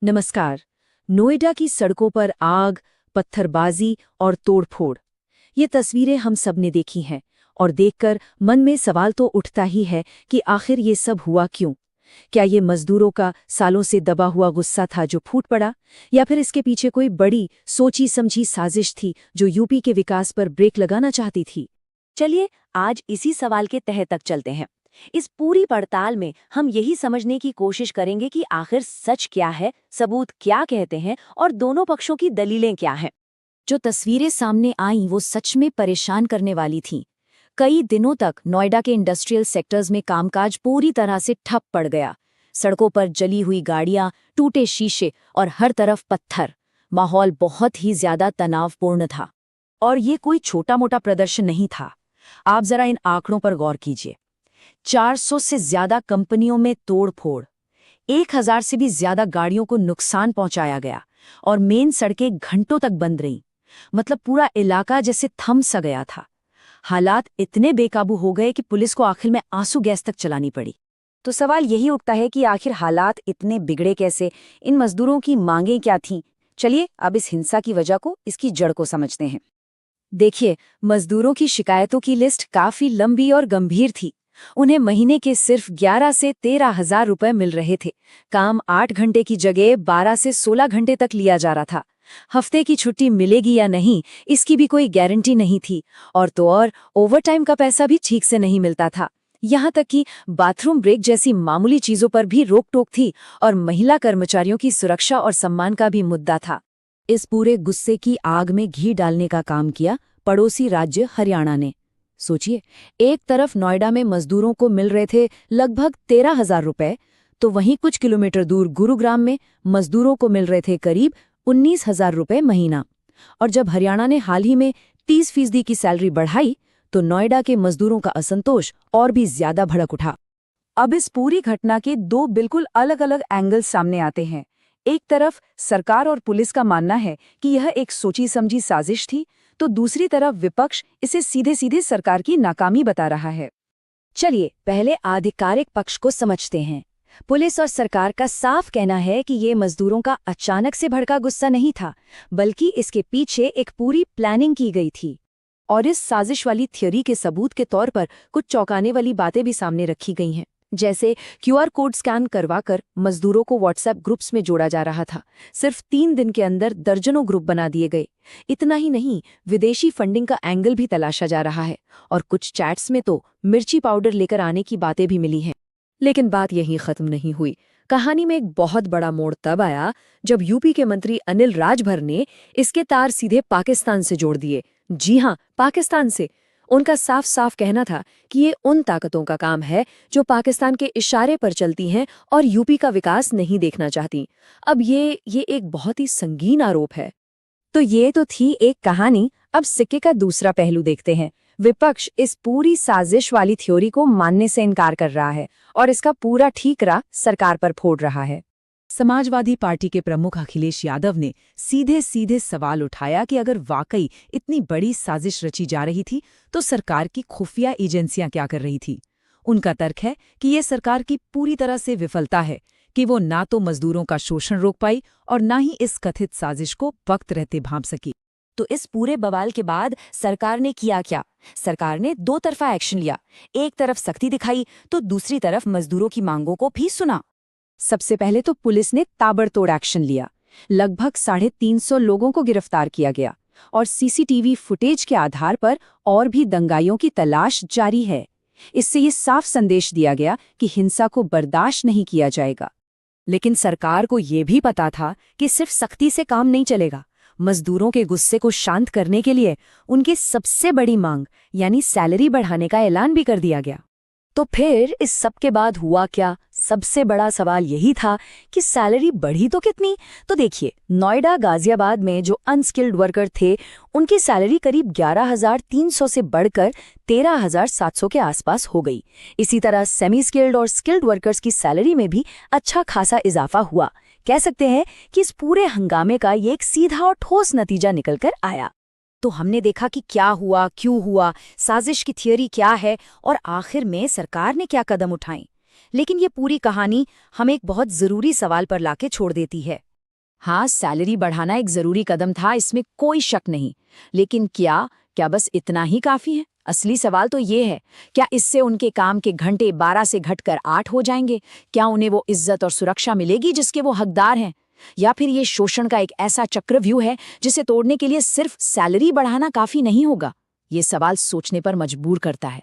नमस्कार। नोएडा की सड़कों पर आग, पत्थरबाजी और तोड़फोड़, ये तस्वीरें हम सब ने देखी हैं और देखकर मन में सवाल तो उठता ही है कि आखिर ये सब हुआ क्यों? क्या ये मजदूरों का सालों से दबा हुआ गुस्सा था जो फूट पड़ा, या फिर इसके पीछे कोई बड़ी सोची समझी साजिश थी जो यूपी के विकास पर ब्रेक लगाना चाहती थी? चलिए आज इसी सवाल के तह तक चलते हैं। इस पूरी पड़ताल में हम यही समझने की कोशिश करेंगे कि आखिर सच क्या है, सबूत क्या कहते हैं और दोनों पक्षों की दलीलें क्या हैं। जो तस्वीरें सामने आईं वो सच में परेशान करने वाली थीं। कई दिनों तक नोएडा के इंडस्ट्रियल सेक्टर्स में कामकाज पूरी तरह से ठप पड़ गया। सड़कों पर जली हुई गाड़ियां, टूटे शीशे और हर तरफ पत्थर। माहौल बहुत ही ज्यादा तनावपूर्ण था। और ये कोई छोटा मोटा प्रदर्शन नहीं था। आप जरा इन आंकड़ों पर गौर कीजिए। 400 से ज्यादा कंपनियों में तोड़फोड़, 1000 से भी ज्यादा गाड़ियों को नुकसान पहुंचाया गया और मेन सड़कें घंटों तक बंद रहीं। मतलब पूरा इलाका जैसे थम सा गया था। हालात इतने बेकाबू हो गए कि पुलिस को आखिर में आंसू गैस तक चलानी पड़ी। तो सवाल यही उठता है कि आखिर हालात इतने बिगड़े कैसे, इन मजदूरों की मांगें क्या थीं? चलिए अब इस हिंसा की वजह को, इसकी जड़ को समझते हैं। देखिए, मजदूरों की शिकायतों की लिस्ट काफी लंबी और गंभीर थी। उन्हें महीने के सिर्फ 11 से 13,000 रुपए मिल रहे थे। काम 8 घंटे की जगह 12 से 16 घंटे तक लिया जा रहा था। हफ्ते की छुट्टी मिलेगी या नहीं, इसकी भी कोई गारंटी नहीं थी। और तो और ओवरटाइम का पैसा भी ठीक से नहीं मिलता था। यहाँ तक कि बाथरूम ब्रेक जैसी मामूली चीजों पर भी रोक टोक थी और महिला कर्मचारियों की सुरक्षा और सम्मान का भी मुद्दा था। इस पूरे गुस्से की आग में घी डालने का काम किया पड़ोसी राज्य हरियाणा ने। सोचिए, एक तरफ नोएडा में मजदूरों को मिल रहे थे लगभग 13,000 रुपए, तो वहीं कुछ किलोमीटर दूर गुरुग्राम में मजदूरों को मिल रहे थे करीब 19,000 रुपए महीना। और जब हरियाणा ने हाल ही में 30% की सैलरी बढ़ाई, तो नोएडा के मजदूरों का असंतोष और भी ज्यादा भड़क उठा। अब इस पूरी घटना के दो बिल्कुल अलग अलग एंगल्स सामने आते हैं। एक तरफ सरकार और पुलिस का मानना है कि यह एक सोची समझी साजिश थी, तो दूसरी तरफ विपक्ष इसे सीधे सीधे सरकार की नाकामी बता रहा है। चलिए पहले आधिकारिक पक्ष को समझते हैं। पुलिस और सरकार का साफ कहना है कि ये मजदूरों का अचानक से भड़का गुस्सा नहीं था, बल्कि इसके पीछे एक पूरी प्लानिंग की गई थी। और इस साजिश वाली थ्योरी के सबूत के तौर पर कुछ चौंकाने वाली बातें भी सामने रखी गई हैं। जैसे क्यूआर कोड स्कैन करवाकर मजदूरों को व्हाट्सएप ग्रुप्स में जोड़ा जा रहा था। सिर्फ 3 दिन के अंदर दर्जनों ग्रुप बना दिए गए। इतना ही नहीं, विदेशी फंडिंग का एंगल भी तलाशा जा रहा है और कुछ चैट्स में तो मिर्ची पाउडर लेकर आने की बातें भी मिली हैं। लेकिन बात यहीं खत्म नहीं हुई। कहानी में एक बहुत बड़ा मोड़ तब आया जब यूपी के मंत्री अनिल राजभर ने इसके तार सीधे पाकिस्तान से जोड़ दिए। जी हाँ, पाकिस्तान से। उनका साफ साफ कहना था कि ये उन ताकतों का काम है जो पाकिस्तान के इशारे पर चलती हैं और यूपी का विकास नहीं देखना चाहती। अब ये एक बहुत ही संगीन आरोप है। तो ये तो थी एक कहानी। अब सिक्के का दूसरा पहलू देखते हैं। विपक्ष इस पूरी साजिश वाली थ्योरी को मानने से इनकार कर रहा है और इसका पूरा ठीकरा सरकार पर फोड़ रहा है। समाजवादी पार्टी के प्रमुख अखिलेश यादव ने सीधे सीधे सवाल उठाया कि अगर वाकई इतनी बड़ी साजिश रची जा रही थी तो सरकार की खुफिया एजेंसियां क्या कर रही थी। उनका तर्क है कि ये सरकार की पूरी तरह से विफलता है कि वो ना तो मजदूरों का शोषण रोक पाई और ना ही इस कथित साजिश को वक्त रहते भांप सकी। तो इस पूरे बवाल के बाद सरकार ने किया क्या? सरकार ने दो तरफा एक्शन लिया। एक तरफ सख्ती दिखाई तो दूसरी तरफ मजदूरों की मांगों को भी सुना। सबसे पहले तो पुलिस ने ताबड़तोड़ एक्शन लिया। लगभग 350 लोगों को गिरफ्तार किया गया और सीसीटीवी फुटेज के आधार पर और भी दंगाइयों की तलाश जारी है। इससे ये साफ संदेश दिया गया कि हिंसा को बर्दाश्त नहीं किया जाएगा। लेकिन सरकार को ये भी पता था कि सिर्फ सख्ती से काम नहीं चलेगा। मजदूरों के गुस्से को शांत करने के लिए उनकी सबसे बड़ी मांग यानी सैलरी बढ़ाने का ऐलान भी कर दिया गया। तो फिर इस सब के बाद हुआ क्या? सबसे बड़ा सवाल यही था कि सैलरी बढ़ी तो कितनी? तो देखिए, नोएडा गाजियाबाद में जो अनस्किल्ड वर्कर थे उनकी सैलरी करीब 11,300 से बढ़कर 13,700 के आसपास हो गई। इसी तरह सेमी स्किल्ड और स्किल्ड वर्कर्स की सैलरी में भी अच्छा खासा इजाफा हुआ। कह सकते हैं कि इस पूरे हंगामे का ये एक सीधा और ठोस नतीजा निकलकर आया। तो हमने देखा कि क्या हुआ, क्यों हुआ, साजिश की थियरी क्या है और आखिर में सरकार ने क्या कदम उठाए। लेकिन ये पूरी कहानी हमें एक बहुत जरूरी सवाल पर लाके छोड़ देती है। हाँ, सैलरी बढ़ाना एक जरूरी कदम था, इसमें कोई शक नहीं। लेकिन क्या क्या बस इतना ही काफी है? असली सवाल तो ये है, क्या इससे उनके काम के घंटे 12 से घटकर 8 हो जाएंगे? क्या उन्हें वो इज्जत और सुरक्षा मिलेगी जिसके वो हकदार हैं? या फिर ये शोषण का एक ऐसा चक्रव्यूह है जिसे तोड़ने के लिए सिर्फ सैलरी बढ़ाना काफी नहीं होगा? ये सवाल सोचने पर मजबूर करता है।